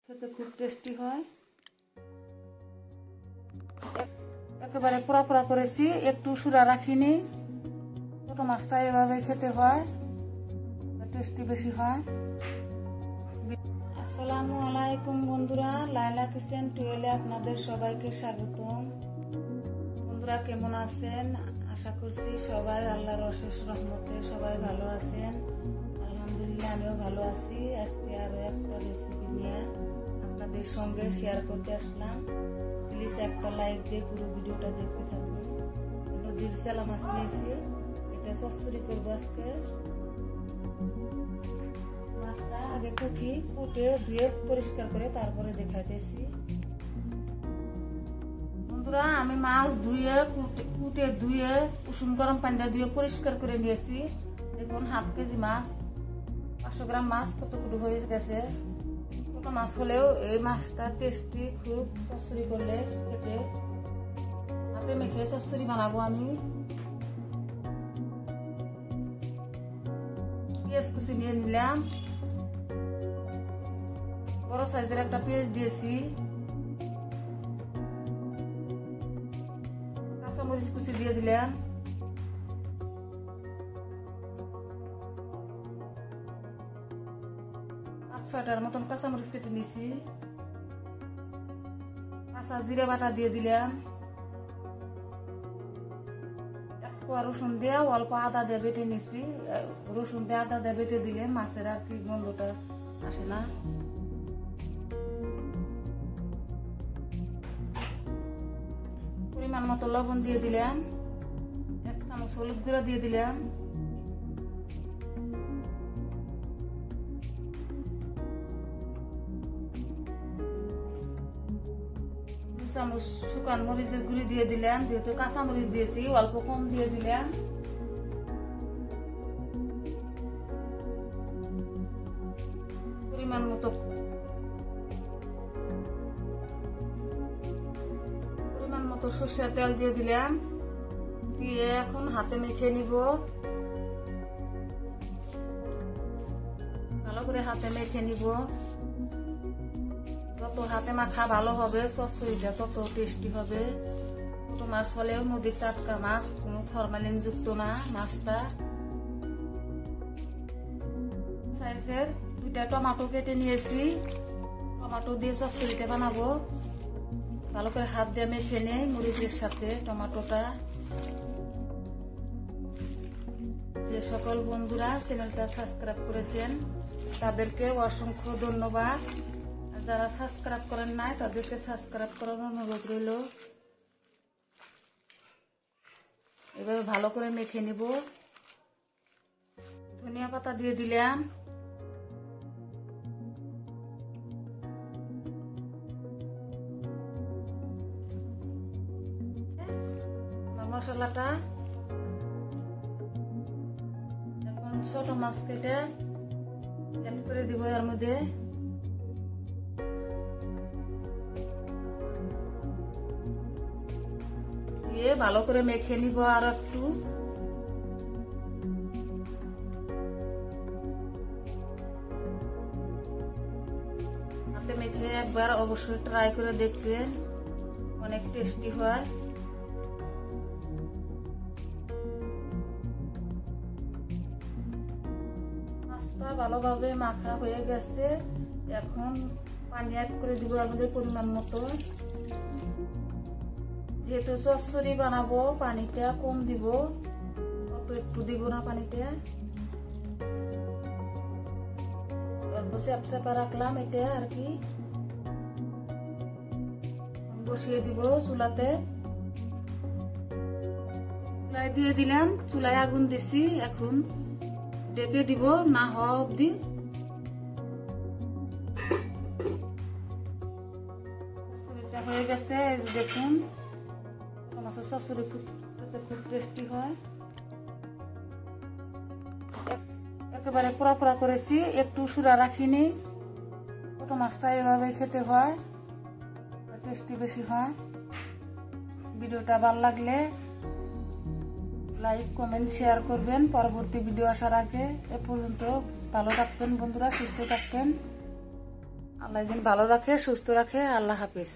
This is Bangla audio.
খেতে খুব টেস্টি হয়। একেবারে পোড়া পোড়া করেছি, একটু সুরা রাখিনি। ছোট মাছটা এভাবে খেতে হয়, টেস্টি বেশি হয়। আসসালামু আলাইকুম বন্ধুরা, লাইলা কিচেন টুয়েলে আপনাদের সবাইকে স্বাগতম। বন্ধুরা কেমন আছেন? আশা করছি সবাই আল্লাহর অশেষ রহমতে সবাই ভালো আছেন। আলহামদুলিল্লাহ আমিও ভালো আছি। আজকে আরো একটা রেসিপি নিয়ে আপনাদের সঙ্গে শেয়ার করতে আসলাম। প্লিজ একটা লাইক দিয়ে পুরো ভিডিওটা দেখতে থাকুন। নদীর চেলা মাছ নিয়েছি, এটা চচ্চড়ি করবো আজকে। মাছটা আগে কুটে ধুয়ে পরিষ্কার করে তারপরে দেখাইতেছি। বন্ধুরা আমি মাছ ধুয়ে কুটে ধুয়ে কুসুম গরম পানিটা ধুয়ে পরিষ্কার করে নিয়েছি। দেখুন হাফ কেজি মাছ, 500 গ্রাম মাছ কত কুটু হয়ে গেছে। ছোট মাছ হলেও এই মাছটা টেস্টি খুব, চচ্চড়ি করলে খেতে। হাতে মেখে চচ্চড়ি বানাবো আমি। পেঁয়াজ কুচি নিয়ে নিলাম, বড় সাইজের একটা পেঁয়াজ দিয়েছি। কাঁচামরিচ কুচি দিয়ে দিলাম, ছয়টার মতন কাঁচামরিচ কেটে নিয়েছি। কাঁচা জিরে বাটা দিয়ে দিলাম, এক কোয়া রসুন দিয়ে অল্প আদা দিয়ে বেটে নিয়েছি। রসুন দিয়ে আদা দিয়ে বেটে দিলে মাছের আর কি গন্ধটা আসে না। পরিমাণ মতো লবণ দিয়ে দিলাম, 1 চামচ হলুদ গুঁড়া দিয়ে দিলাম, 2 চামচ শুকান মরিচের গুঁড়ি দিয়ে দিলাম। যেহেতু কাঁচা মরিচ দিয়েছি অল্প কম দিয়ে দিলাম। পরিমাণ মতো সরষের তেল দিয়ে দিলাম। দিয়ে এখন হাতে মেখে নিব, ভালো করে হাতে মেখে নিব। যত হাতে মাখা ভালো হবে চচ্চড়িটা তত টেস্টি হবে। ছোট মাছ হলেও নদীর টাটকা মাছ, কোনো ফরমালিন যুক্ত না মাছটা। সাইজের 2টা টমেটো কেটে নিয়েছি, টমেটো দিয়ে চচ্চড়িটা বানাবো। ভালো করে হাত দিয়ে মেখে নেই মরিচের সাথে টমেটোটা। যে সকল বন্ধুরা চ্যানেলটা সাবস্ক্রাইব করেছেন তাদেরকে অসংখ্য ধন্যবাদ। আর যারা সাবস্ক্রাইব করেন নাই তাদেরকে সাবস্ক্রাইব করার অনুরোধ রইল। এবার ভালো করে মেখে নিব। ধনিয়া পাতা দিয়ে দিলাম, মশলাটা এখন ছোট মাছ কেটে অ্যাড করে দিব এর মধ্যে। দিয়ে ভালো করে মেখে নিব আর একটু। হাতে মেখে একবার অবশ্যই ট্রাই করে দেখবেন, অনেক টেস্টি হয়। ভালোভাবে মাখা হয়ে গেছে, এখন পানি অ্যাড করে দিব আমাদের পরিমাণ মতো। যেহেতু চচ্চড়ি বানাবো পানিটা কম দিব, অত একটু দিব না পানিটা। অল্প চাপা রাখলাম এটা আর কি। বসিয়ে দিব চুলাতে, চুলায় দিয়ে দিলাম, চুলায় আগুন দিছি। এখন ডেকে দিব না হওয়া অবধি। চচ্চড়িটা হয়ে গেছে, দেখুন মাছের চচ্চড়ি খুব টেস্টি হয়। একেবারে পোড়া পোড়া করেছি, একটু সুরা রাখিনি। ছোট মাছটা এভাবে খেতে হয়, টেস্টি বেশি হয়। ভিডিওটা ভালো লাগলে লাইক কমেন্ট শেয়ার করবেন। পরবর্তী ভিডিও আসার আগে এ পর্যন্ত ভালো থাকবেন বন্ধুরা, সুস্থ থাকবেন। আল্লাহ যেন ভালো রাখে, সুস্থ রাখে। আল্লাহ হাফিজ।